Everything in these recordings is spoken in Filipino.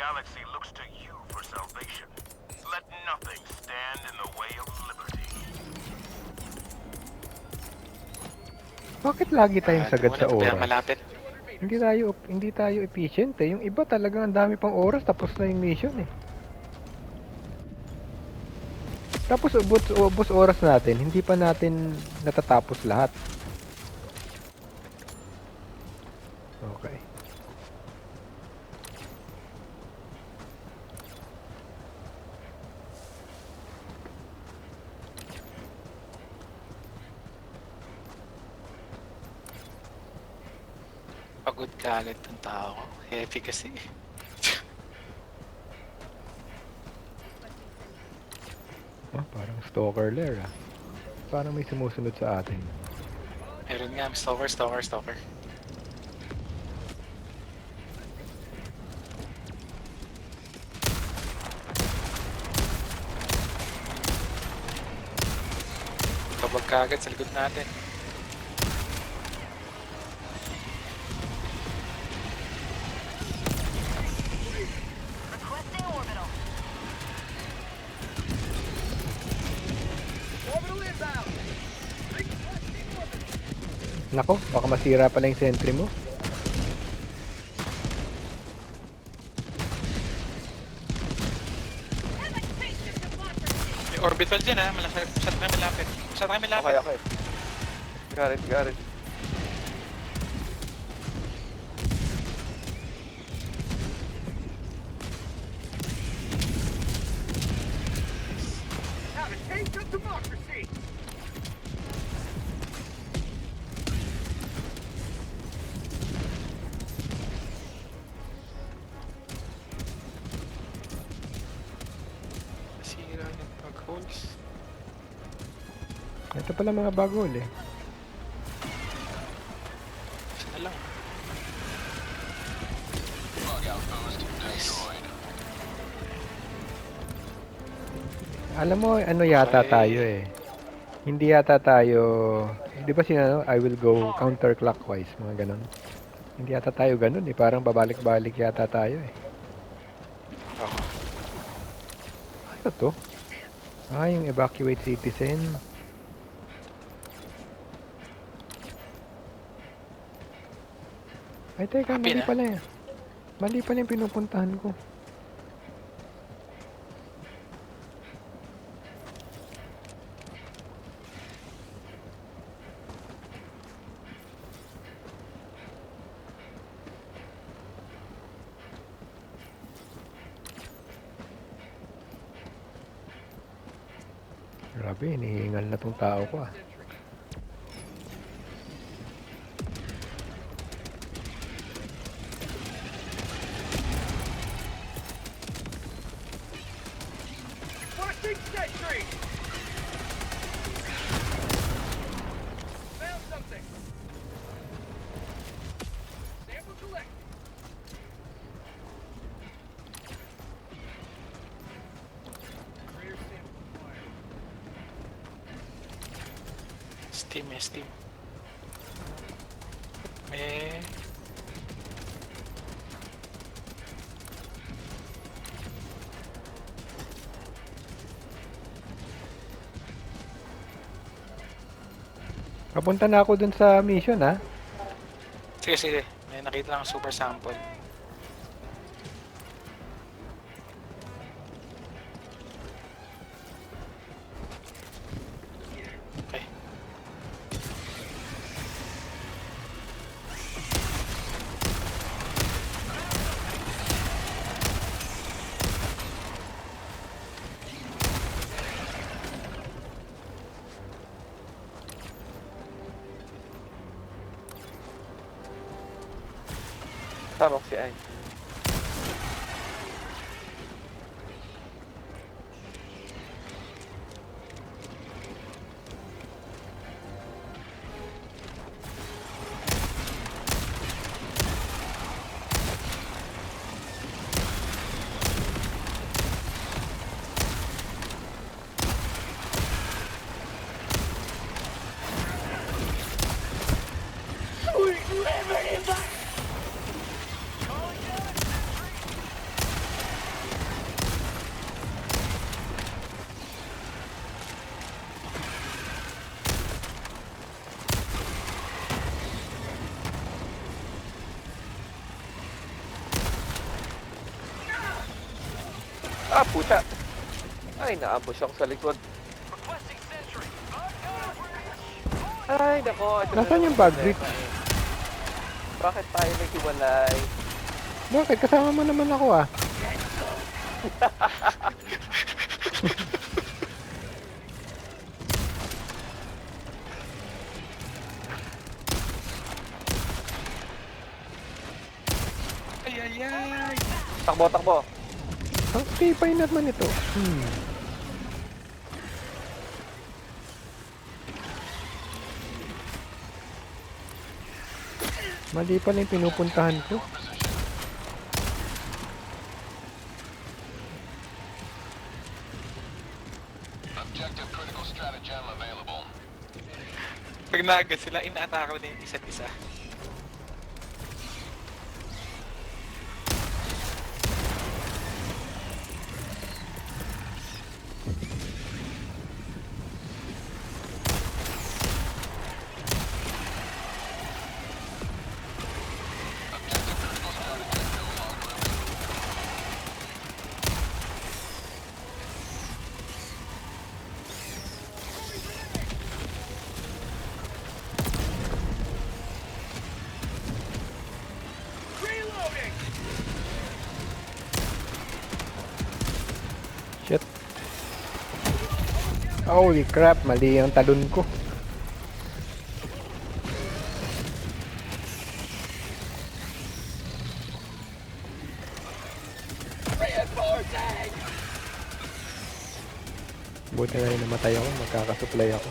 galaxy looks to you for salvation. Let nothing stand in the way of liberty. Bakit lagi tayong Ito sagad muna, sa ito ba oras? malapit? Hindi tayo efficient eh. Yung iba talagang ang dami pang oras tapos na yung mission eh. Tapos ubos oras natin, hindi pa natin natatapos lahat. Okay. Pagod kaagad ng tao ko. Heavy kasi. Parang stalker lair ah. Parang may sumusunod sa atin. Meron nga, stalker. Kabag kaagad sa likod natin. Requesting orbital. Nako, baka masira pala yung sentry mo. May orbital dyan ha, masyado kami malapit. Okay. Got it. Nasira yung mag-holes. Ito pala mga bago eh. Isa na lang. Alam mo, ano yata Okay. tayo eh. Hindi yata tayo, di ba sino, I will go counterclockwise, mga ganon. Hindi yata tayo ganon eh, parang babalik-balik yata tayo eh. Oo. Ano to? Yung evacuate citizen. Ay, teka, Happy mali na? pala yan. Mali pala yung pinupuntahan ko. Grabe, hinihingal na tong tao ko ah. Steam. May... Papunta na ako dun sa mission ah. Sige. May nakita lang super sample. Okay. Tama ko si Ay. Ah, puta! Ay, naambush ako sa likod. Ay, nako. Ito na Nasaan naman yung bag, problema Rick? eh. Bakit tayo naghiwalay? Bakit? Kasama mo naman ako ah. Ay, ay, ay. Takbo, takbo. Ang tipay naman ito. Mali pala yung pinupuntahan ko. Objective critical stratagem available. Pag naagad sila, ina-atake na yung isa't isa. Shit. Holy crap, mali ang talon ko. Buti na rin namatay ako, magkakasupply ako.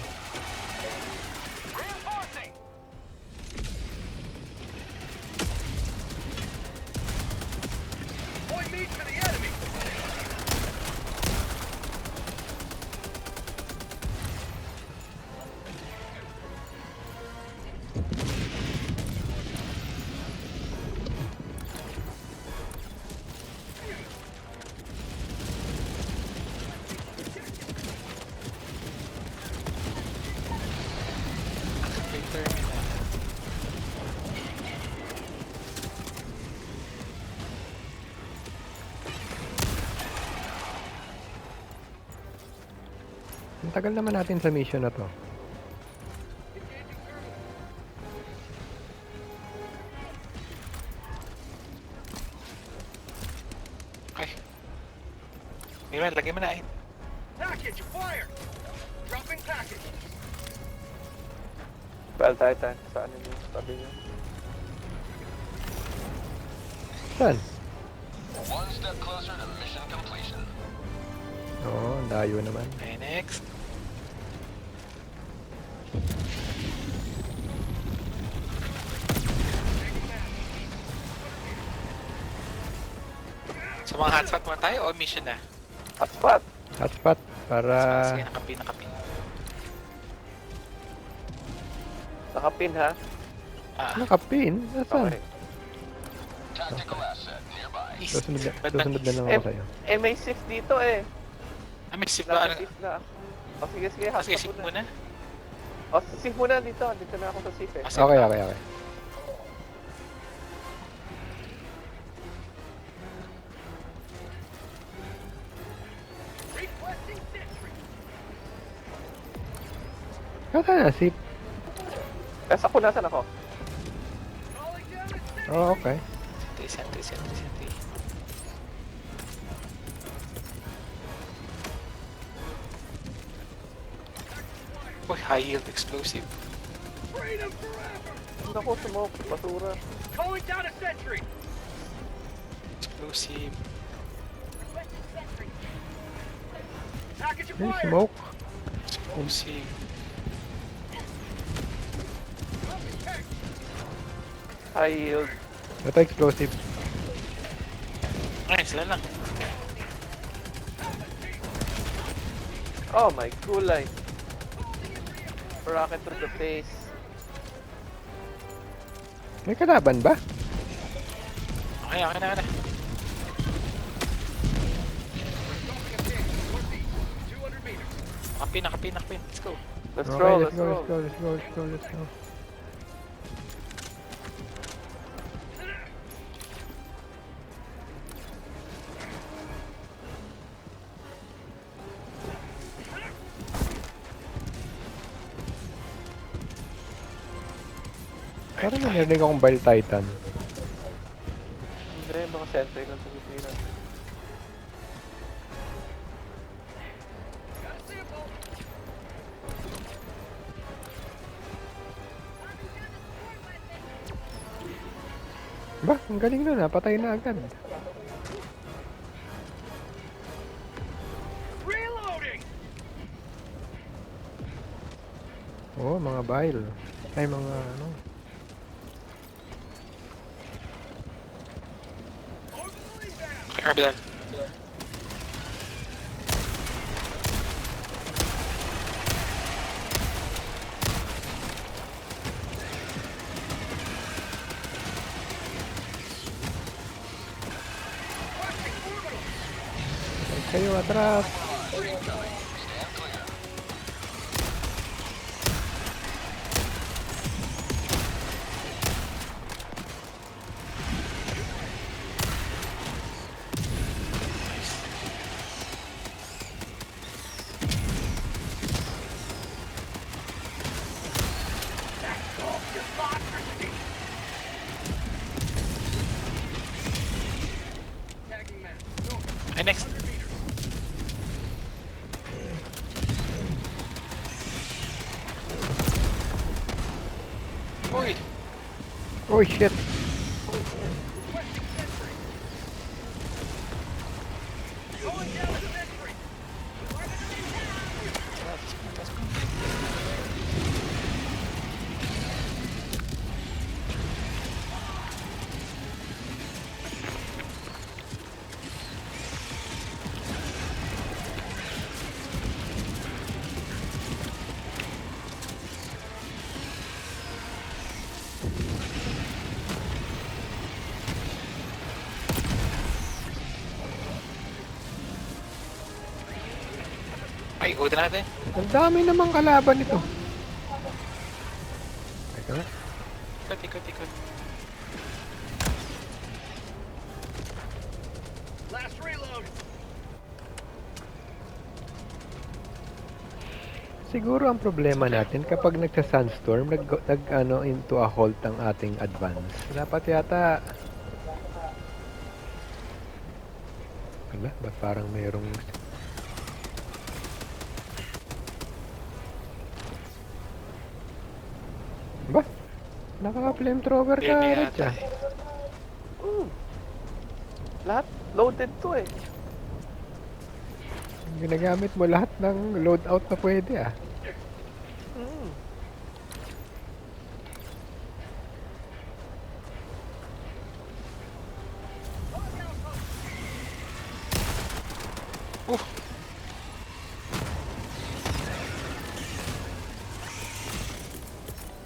May terminal. Ang tagal naman natin sa mission na to. Okay. Mira, lagay mo na eh. Package, fire! Dropping package. Bell Titan. Saan yun yung sabi niyo? Saan? One step closer to mission completion. Oo, ang layo naman. Okay, next. Sa mga hotspot muna tayo o mission na? Hotspot. Hotspot para... Sige, nakapin, nakapin. Nakapin ha. Nakapin? Nasaan? Okay. Tactical asset nearby. Susunod na lang ako sa'yo. Eh, may shift dito eh. May sip ba? Nasa shift na. O sige, sige. Sige, Hotspot sip muna. O, shift muna dito. Dito na ako sa shift eh. Ah, sip Okay, na. okay, okay. Nasaan na? Sip? Eh, sa kunasan ako. Oh, okay. Sentry, sentry, sentry. Uy, high yield explosive. Naku, smoke. Basura. Calling down a sentry. Explosive. Package May smoke. Explosive. High yield. Ito explosive. Ay, sila lang. Oh my gulay. Rocket through the face. May kalaban ba? Okay, okay na, okay na. Nakapin, nakapin, nakapin. Let's go. Let's Okay, roll, let's let's go, roll. let's go, let's go, let's go, let's go. Parang narinig akong Bile Titan. Hindi, mga sentry lang sa Pilipinas. Ba, ang galing nun ah. Patay na agad. Reloading! Oo, mga Bile. Ay, mga ano. Orbital. Ay, kayo atras. Ay, next. Uy! Oh shit. Ay, ikutin natin. Ang dami namang kalaban nito. Teka nga. Ikot, ikot, ikot. Last reload! Siguro ang problema natin kapag nagsa-sunstorm, nag into a halt ang ating advance. Dapat yata... Wala, ba't parang mayroong... Ba? Naka-flamethrower ka, Baby Rich yata ah. eh. Lahat loaded to eh. Ginagamit mo lahat ng loadout na pwede ah. Mm.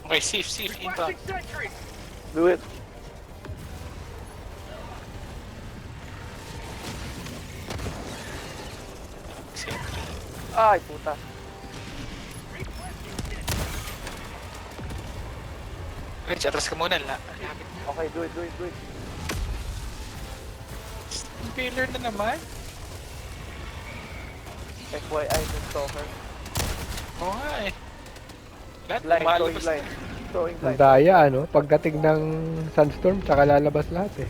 Okay, safe, safe. Inbound. Sentry! Do it. Safe. Ay, puta. Rich, atras ka muna. Lapit. Okay, do it, do it, do it. Failure na naman. FYI, may stalker. Oo nga eh. Lahat Blind, throwing lumalabas blind. na. Throwing Ang blind. daya ano, pagdating ng sunstorm, tsaka lalabas lahat eh.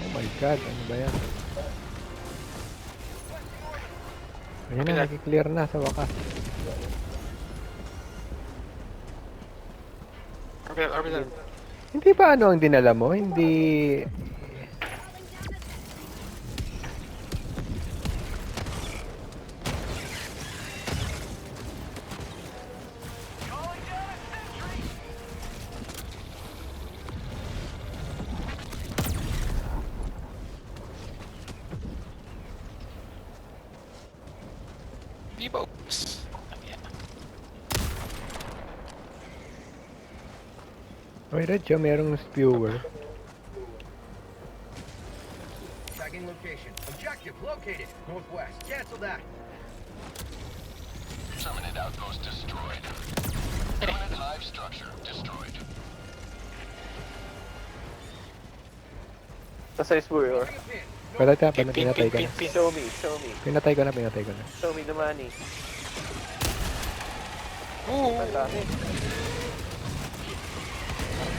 Oh my god, ano ba yan? Ayan na, nakiklear na sa wakas. Orbital, orbital. Hindi ba ano ang dinala mo? Hindi... Di ba? Oops. Ayan. Oy, Recho, merong spewer. Tracking location. Objective located. Northwest. Cancel that. Summoned outpost destroyed. Permanent hive structure destroyed. Nasa Spur. Pinatay ko na. Pin. Show me, show me. Pinatay ko na. Show me the money. Oo. Ang dami.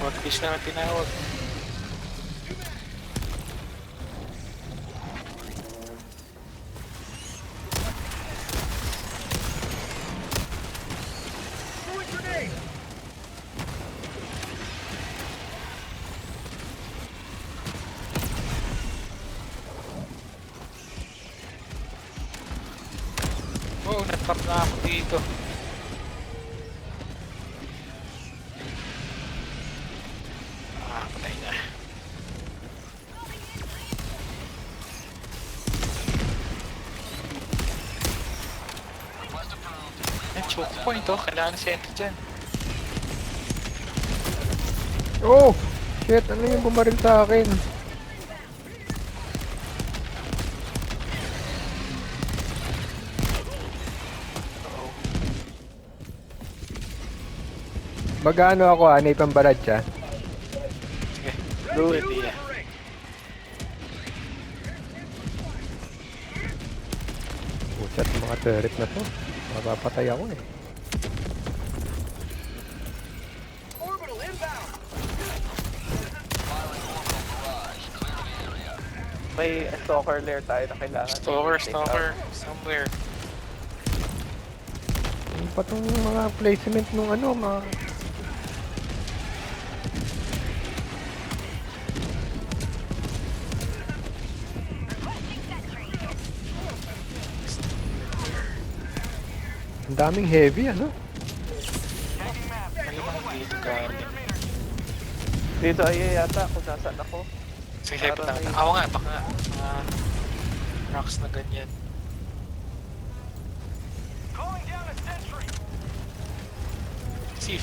Mag-fish na ang tinawag. Oh, natap na ako dito. Ah, patay na. Yan, choke point oh. Kailangan sentry dyan. Oh! Shit! Ano yung bumaril sa akin? Mag-ano ako ah, naipambalad siya. Sige. Do it. Hindi ah. Puchat, mga turret na to. Mapapatay ako eh. May stalker lair tayo na kailangan. Stalker. Somewhere. Ano pa tong mga placement nung ano, mga... Ang daming heavy, ano? Malimang dito galing. Dito ay yata kung nasaan ako. Sige, patang na. Ako nga, baka mga rocks na ganyan. Calling down a sentry. See.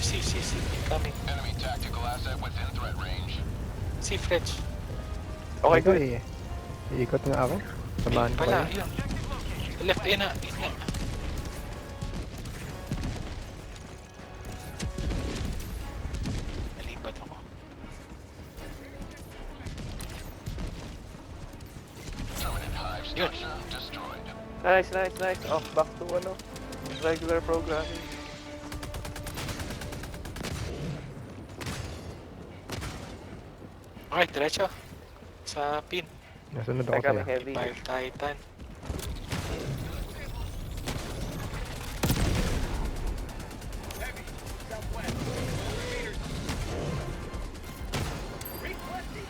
Incoming. Enemy tactical asset within threat range. See, Fletch. Okay, Ito good. eh. Iikot nga ako. Samahan ko Wala, kayo. yun. Left, in na. Nalipat ako. Yun. Nice. Oh, back to ano, regular programming. Okay, diretso. Sa pin. Nasunod ako Teka, may sa'yo. heavy. Fire Titan.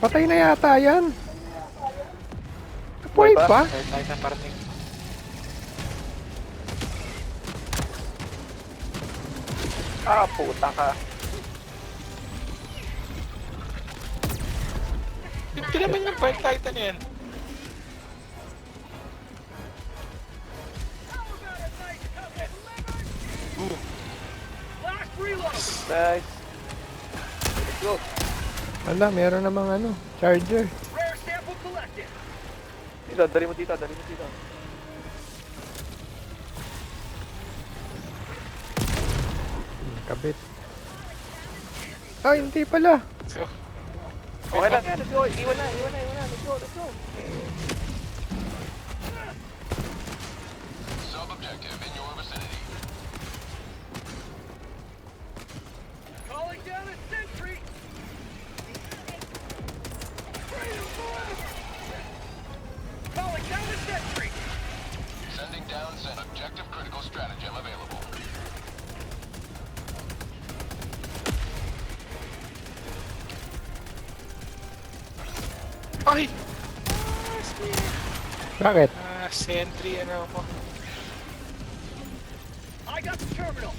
Patay na yata yan. Buhay Buhay pa? pa? Fire Titan parating. Ah, puta ka. Hindi naman yung Fire Titan yan. Boom. Nice. Let's go. Wala, meron namang ano, charger. Dito, dali mo dito. Kabit. Ay, hindi pala. So, Okay lang yan, let's go. Iwan na. Let's go. Sub-objective in your vicinity. Calling down a sentry. Calling down a sentry. Sending down objective critical stratagem available. ay! Bakit? Sentry, ano ako. I got the terminal.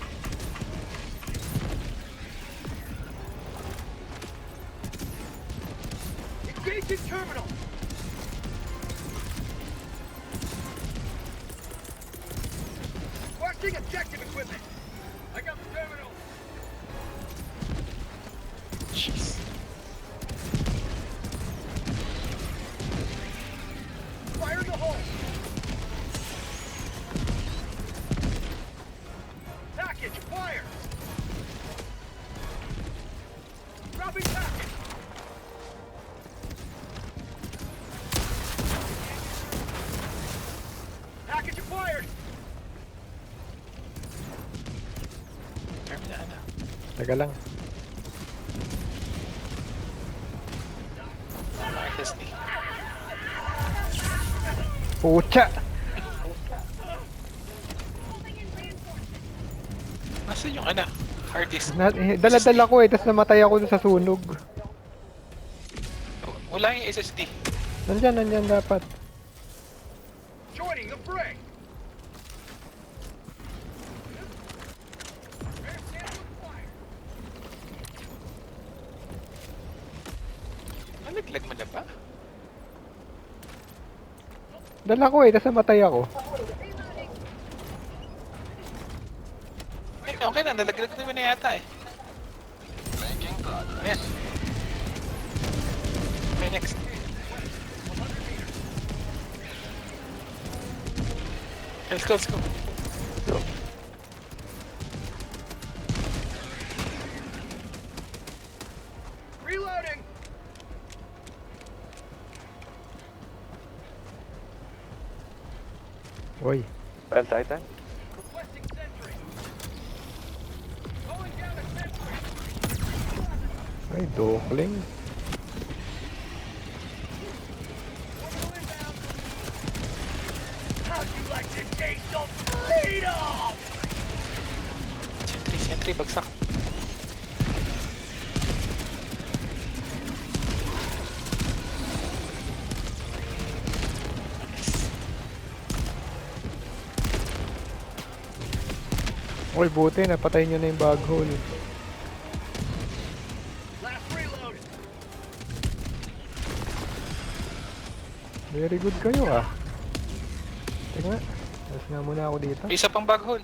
Engaging terminal. Requesting objective equipment. I got the terminal. Jeez. Fire in the hole. Package fire. Dropping package. Taga lang. SSD. Pucha! Nasaan yung ano? Hard disk? Dala-dala ko eh, tapos namatay ako dun sa sunog. Wala yung SSD. Nandyan dapat. Joining the fray. Nalaglag mo na ba? Dala ko eh, tapos namatay ako. Eh, okay na, nalaglag naman na yata eh. Making progress. Ayan. Okay, next. Let's go, let's go. Reloading. Uy, Bell Titan. Requesting sentry. Calling down a sentry. ay, dokling. How'd you like to taste some freedom? Sentry, sentry, bagsak. Uy, buti, napatay nyo na yung bag hole. Last reload. Very good kayo ah. Tingnan, alas nga muna ako dito. Isa pang bag hole.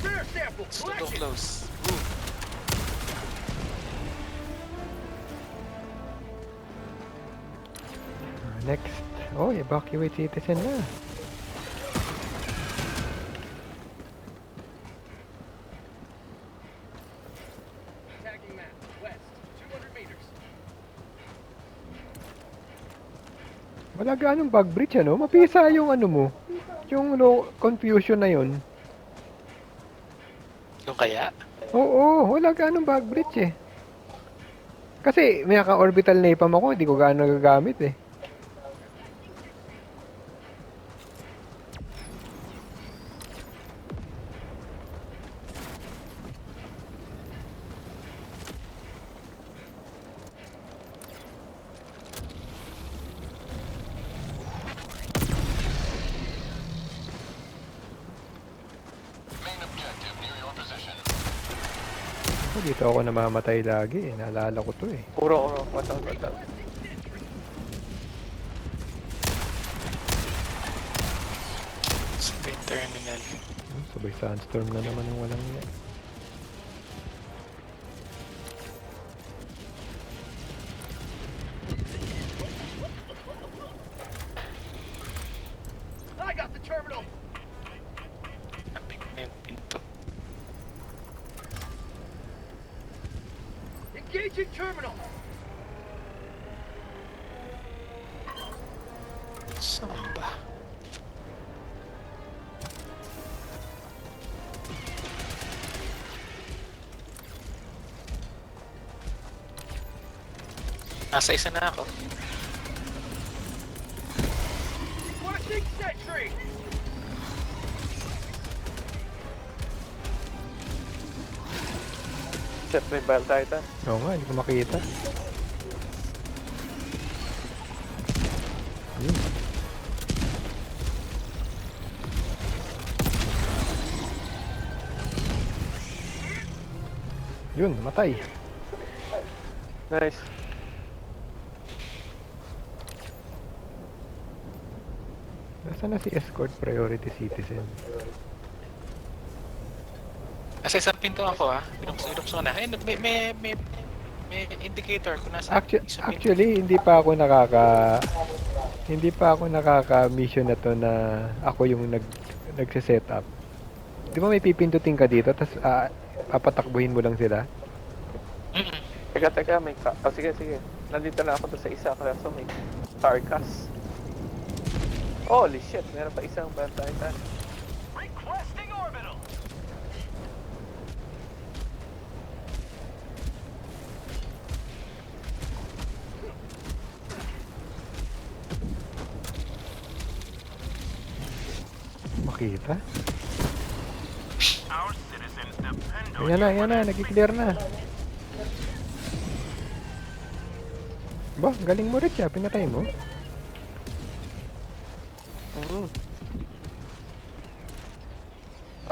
Rare sample It's too collected. close. Ooh. Next. Oh, evacuate citizen na. Tagging map. West. 200 meters. Wala ganong bug breach ano? Mapisa yung ano mo. Yung low confusion na yun. Yung kaya? Oo, wala ganong bug breach eh. Kasi may naka-orbital napalm ako, hindi ko gaano nagagamit eh. Main objective near your position. Ako, dito ako namamatay lagi eh. Naalala ko to eh. Uro. Watch out. Sa main terminal. Sabay sandstorm na naman yung walang niya. I got the terminal. Napik na yung pinto. Engaging terminal. Saan ba? Nasa isa na ako. Requesting sentry. Shit, may Bell Titan. Oo nga, hindi ko makita. Yun. Yun, matay. Nice. Nasaan na si escort priority citizen? Nasa isang pinto ako Binuksan ko na. Ayun, may indicator kung nasa isang pinto. Actually, hindi pa ako nakaka-mission na to na ako yung nagse-set up. Di ba may pipindutin ka dito, tapos papatakbuhin mo lang sila? Mm-mm. Teka, may sige. Nandito na ako doon sa isa, kaso may carcass. Holy shit, meron pa isang Bell Titan. Requesting orbital. makita. Yan na, nag-clear na. Ba, galing mo rin siya, pinatay mo. Mm.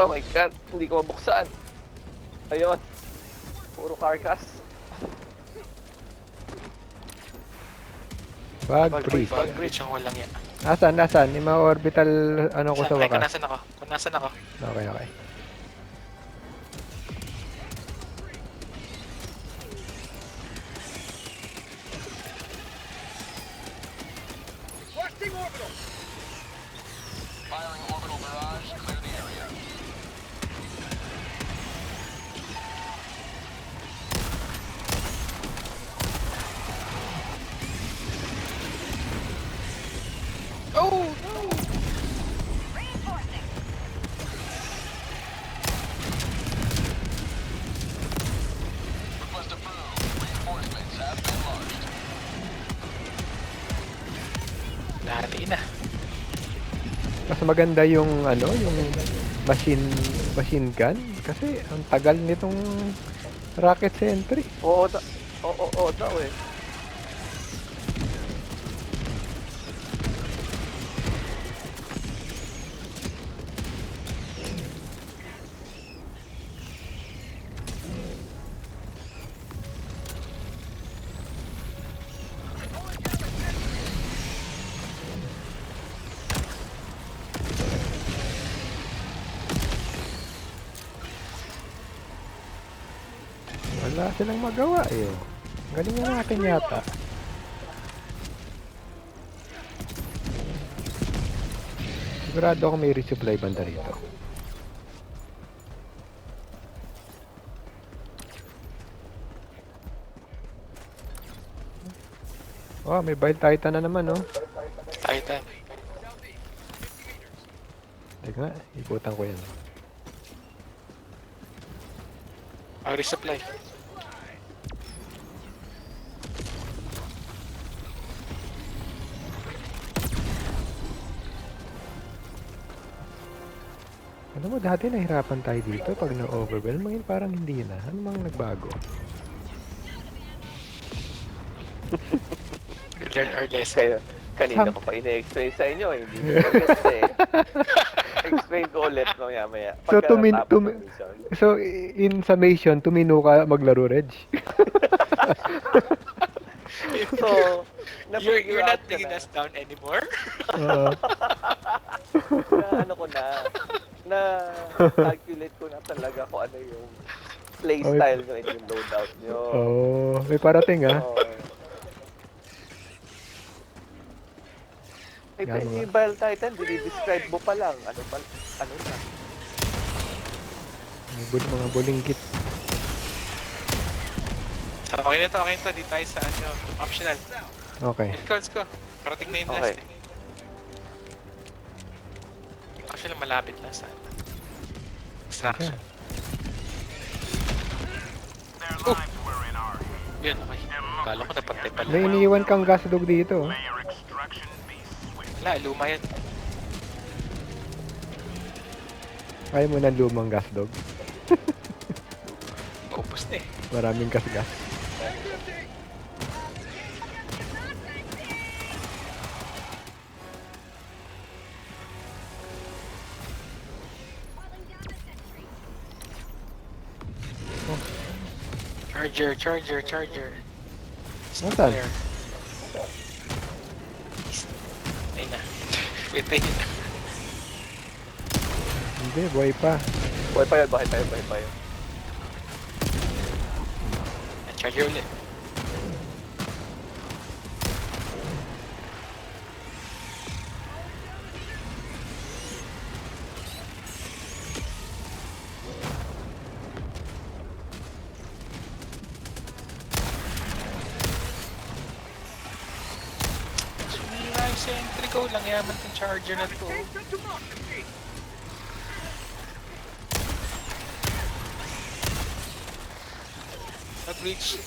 Oh my god, hindi ko mabuksan. Ayun. Puro carcass. Bug Bug freeze. Bug bridge ang walang yan. Nasaan? Yung mga orbital, ano ko sa Ay, wakas. kung nasan ako. Okay. Blasting orbital. Firing orbital barrage. Clear the area. Oh, no! Request approved. Reinforcements have been launched. Dati na. Mas maganda yung, yung machine gun. Kasi, ang tagal nitong rocket sentry. Oo, oo daw eh. Wala silang magawa eh. Galing na natin yata. Sigurado ako may resupply banda rito. Oh, may Bile Titan na naman, oh. Titan. Teka nga, ikutan ko yan. Ang resupply. Alam mo, dati nahirapan tayo dito pag na-overwhelm. Ngayon parang hindi na. Ano mang nagbago? Learn our lesson. Kanina ko pa ina-explain sa inyo eh. Hindi ko guess eh. Explain ko ulit maya. So, Pagkatapos ng mission. So, in summation, tumino ka maglaro, Reg. So, You're not ka bringing na. us down anymore? Oo. Na ano ko na calculate ko na talaga kung ano yung playstyle nyo and yung loadout nyo. Oh, may parating ah. Oo. Ito Gano'n yung Bile Titan, describe mo pa lang. Ano na? Mga bulingkit. Okay na to. Di tayo sa optional. Okay. Let's go. Parating na yung Okay. last eh. Actually, malapit lang sa extraction. Oh! Yun, okay. Kala ko napatay pala. May iniiwan kang gas dog dito. Oh. Wala, luma yan. Kaya mo ng lumang gas dog. Maubos na eh. Maraming gas-gas. Charger. Nasaan? There. Ayun na. Wait, ayun na. Hindi, buhay pa. Buhay pa yun. Charger ulit. Sumira yung sentry ko. Lang yaman tong charger na to. Nag-reach.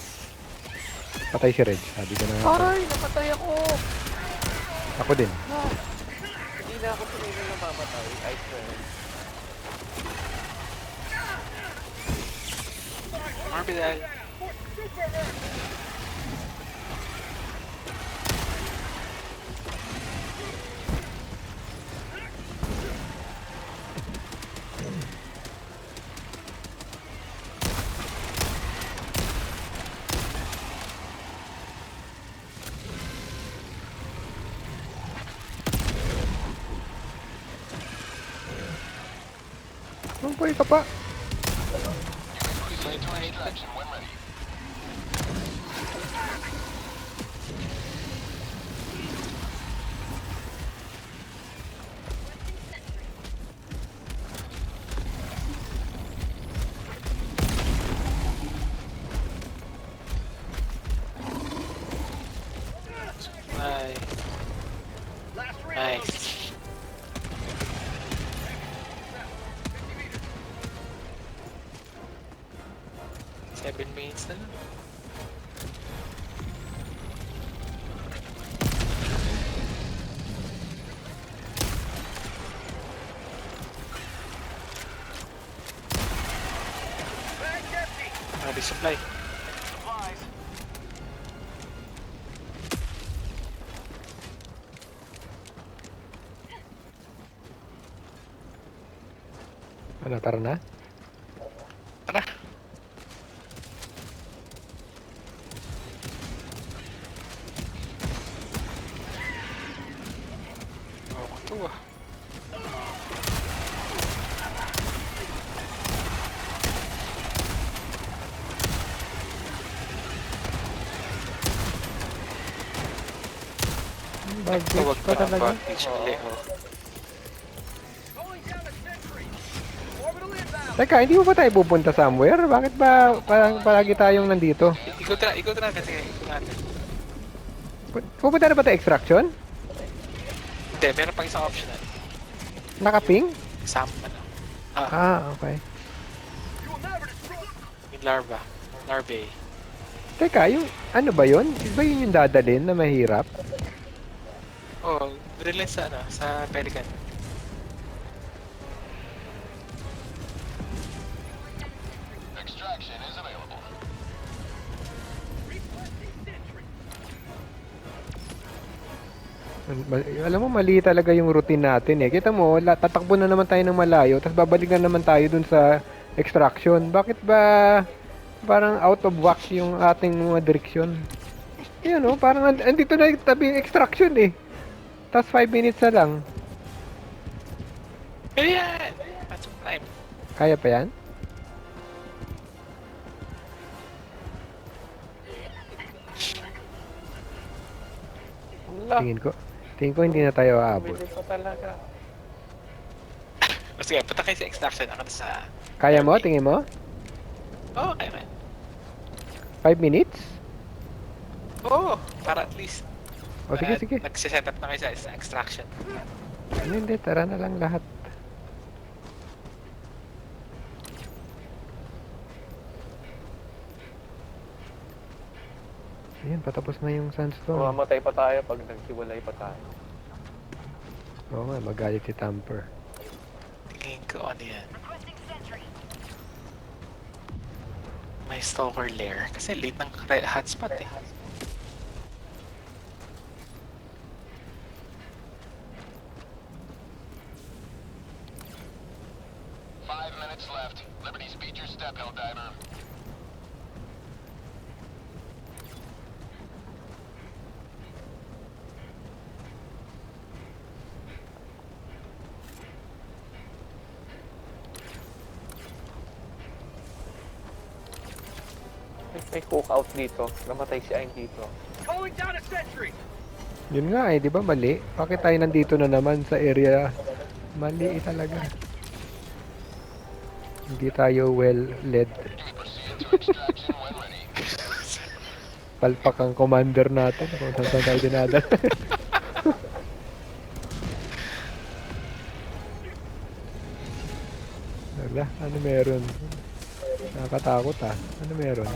Patay si Reg. Sabi ko na nga. Aray, napatay ako! Ako din. Hindi na ako pinili na mamatay. I swear. Orbital. Mabuhay ka pa. Proceed to extraction when ready. Nice. 7 minutes na lang. Supply. Supplies. Ano, tara na? Tara. Ako to ah. Baggage pa talaga. Baggage ulit, oh. Calling down a sentry. Orbital inbound. Teka, hindi mo ba tayo pupunta somewhere? Bakit ba parang palagi tayong nandito? Ikot natin, sige. Ikot natin. Pupunta na ba tayo extraction? Hindi, meron pang isang optional. Nakaping? Sam, ano. Okay. You will never destroy. Yung larva. Larvae. Teka, yung ano ba yun? Ba yun yung dadalhin na mahirap? Oh, drill sa ano, sa Pelican. Extraction is available. Requesting sentry. Alam mo, mali talaga yung routine natin eh. Kita mo, tatakbo na naman tayo ng malayo, tapos babalik na naman tayo dun sa extraction. Bakit ba parang out of whack yung ating mga direksyon? Yan o, parang andito na yung tabi yung extraction eh. Tapos 5 minutes na lang. Ayan! That's some time. Kaya pa yan? Wala. Tingin ko hindi na tayo aabot. Bumili pa talaga. O sige, punta kayo sa extraction. Ako na sa... Kaya mo? Tingin mo? Oo, kaya man. 5 minutes? Oo, para at least. O sige, sige. Nagsiset up na kayo sa extraction. Hindi, tara na lang lahat. Ayan, patapos na yung sandstone. Mamatay pa tayo pag naghiwalay pa tayo. Oo nga, magalit si Tamper. Tingin ko ano yan. May stalker lair. Kasi late ng hotspot eh. Five minutes left. Liberty speed your step, Helldiver. May cookout dito. Namatay si Ayn dito. Calling down a sentry. Yun nga eh, di ba mali? Bakit tayo nandito na naman sa area? Mali talaga. Hindi tayo well led. Proceed to extraction when ready. Palpak ang commander natin kung saan tayo dinadala. Wala, ano meron? Nakakatakot ah. Ano meron?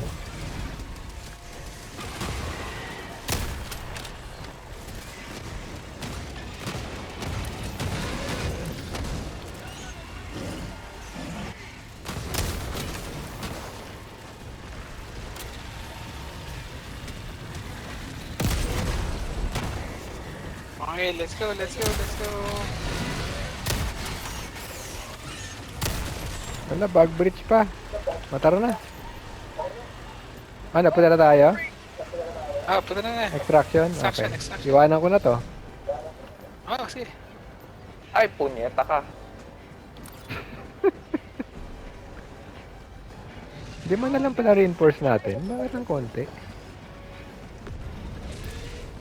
Okay, let's go, let's go, let's go. Wala, bug bridge pa. Matara na. Ano, punta na tayo? Ah, punta na na. Extraction? Extraction, Okay. extraction. Iwanan ko na to. Oh, sige. Ay, punyeta ka. Di man na lang pala reinforce natin. Bakit ng konti?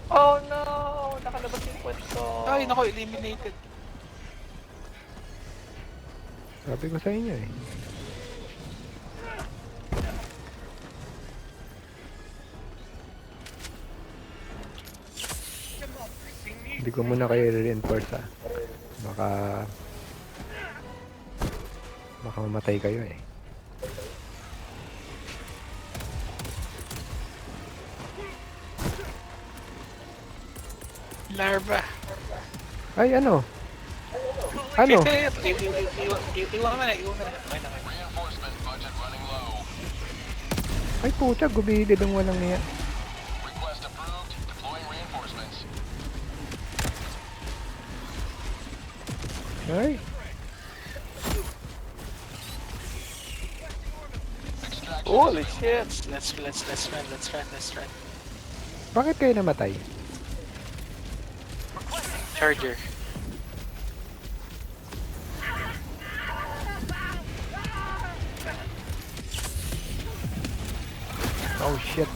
Oh no! Nakalabas yung pwesto. Ay, nako, eliminated. Sabi ko sa inyo eh. Hindi ko muna kayo reinforce ah. Baka mamatay kayo eh. Larva. Ay ano? Ano? Iwan mo na, iwan mo na. Okay na, okay. Reinforcement budget running low. Ay pucha, gumilid ang walang niya. Request approved. Deploying reinforcements. Ay, Extraction. Holy shit! Let's run. bakit kayo namatay? Charger. Oh shit.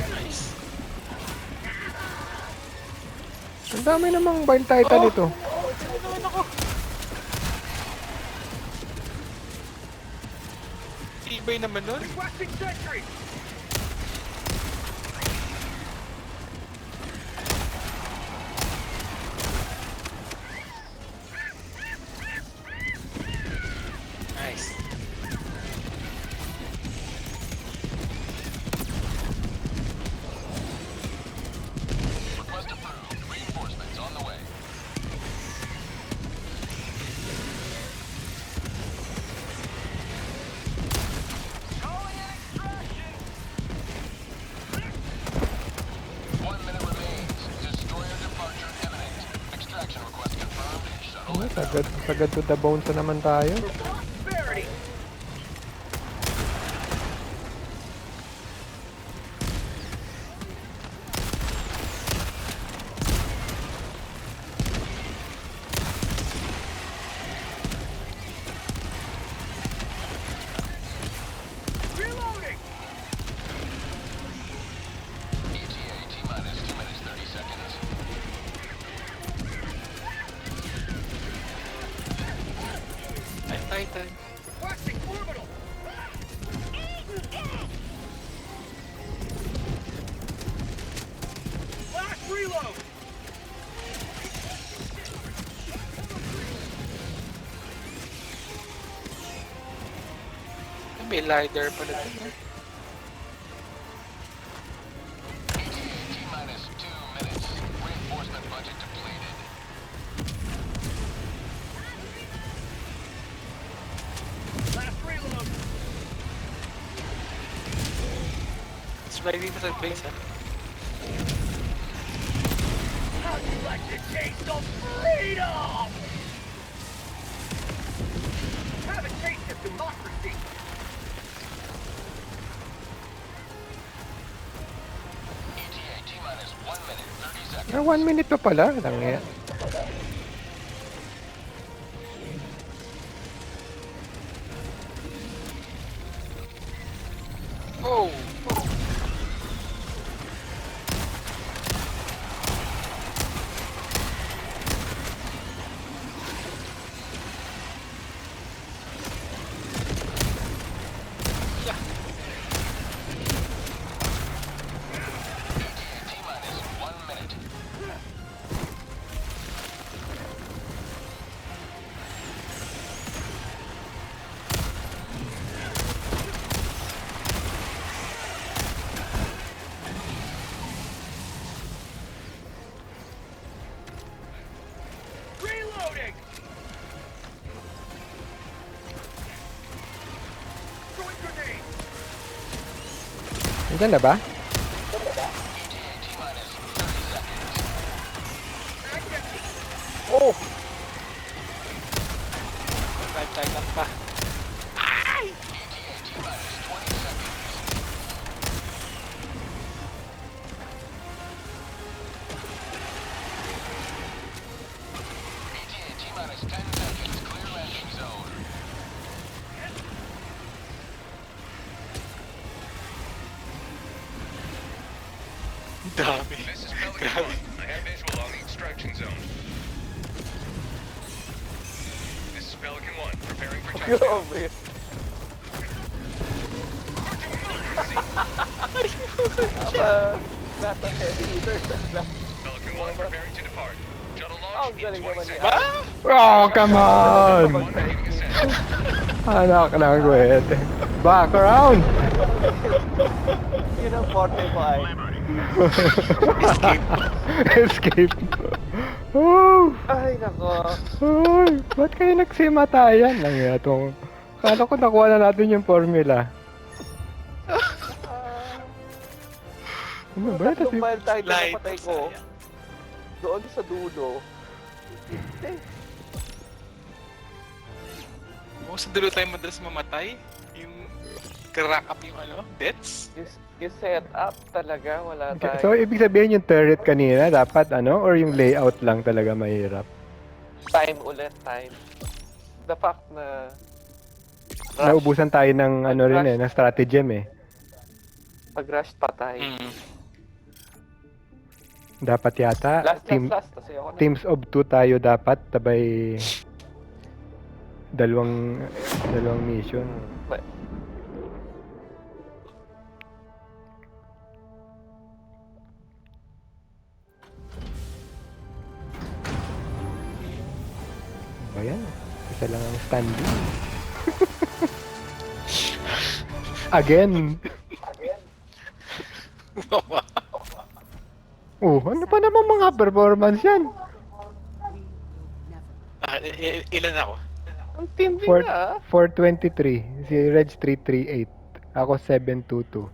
Nice. Ang dami namang Bile Titan ito. Tibay naman nun. Requesting sentry. Nice. Request approved. Reinforcements on the way. Calling in extraction. 1 minute remains. Destroyer departure imminent. Extraction request confirmed. Shuttle Ay, sagad to the bones na naman tayo. prosperity. Reloading. ETA T-minus 2 minutes 30 seconds. Titan. Requesting orbital. Last reload. May LiDAR pala dito. ETA T-minus 2 minutes. Reinforcement budget depleted. Last reload. Sabay dito sa base, ha? How'd you like to taste of freedom? Have a taste of democracy. ETA T-minus 1 minute 30 seconds. 1 minute pa pala. Langya. Oh! Yeah. ETA T-minus 1 minute. Nandiyan na ba? Oh! 5 seconds pa. ETA T-minus 10 seconds. Clear landing zone. Dami. This is Pelican Grabe. 1. I have visual on the extraction zone. This is Pelican 1. Preparing for touchdown. Grabe. Nasa heavy hitter na. Pelican 1 preparing to depart. Shuttle Ang launch in galing 20 naman niya. seconds. Oh, come on! Beginning ascent. Anak ng kwete. Back around! Yun ang forte mo ay. Escape. Oh! Ay, nako. Ay, ba't kayo nagsimatayan lang itong... Kala ko nakuha na natin yung formula. Ano ba? Tatlong Tapos mile tayo na Light. napatay ko. Doon sa dulo. Oh, sa dulo tayo madalas mamatay. Yung crack up yung deaths. Yung setup talaga, wala tayo. So, ibig sabihin yung turret kanina, dapat or yung layout lang talaga mahirap? Time ulit, time. The fact na... Naubusan tayo ng ng stratagem eh. Pag-rush patay. Dapat yata, Last. Kasi ako na. teams of 2 tayo dapat, tabay dalawang mission. Ba yan? Isa lang ang standing. Again. Oh, ano pa naman mga performance yan? Ilan ako? Ang tindi Four- na. 423. Si Reg 338. Ako 722.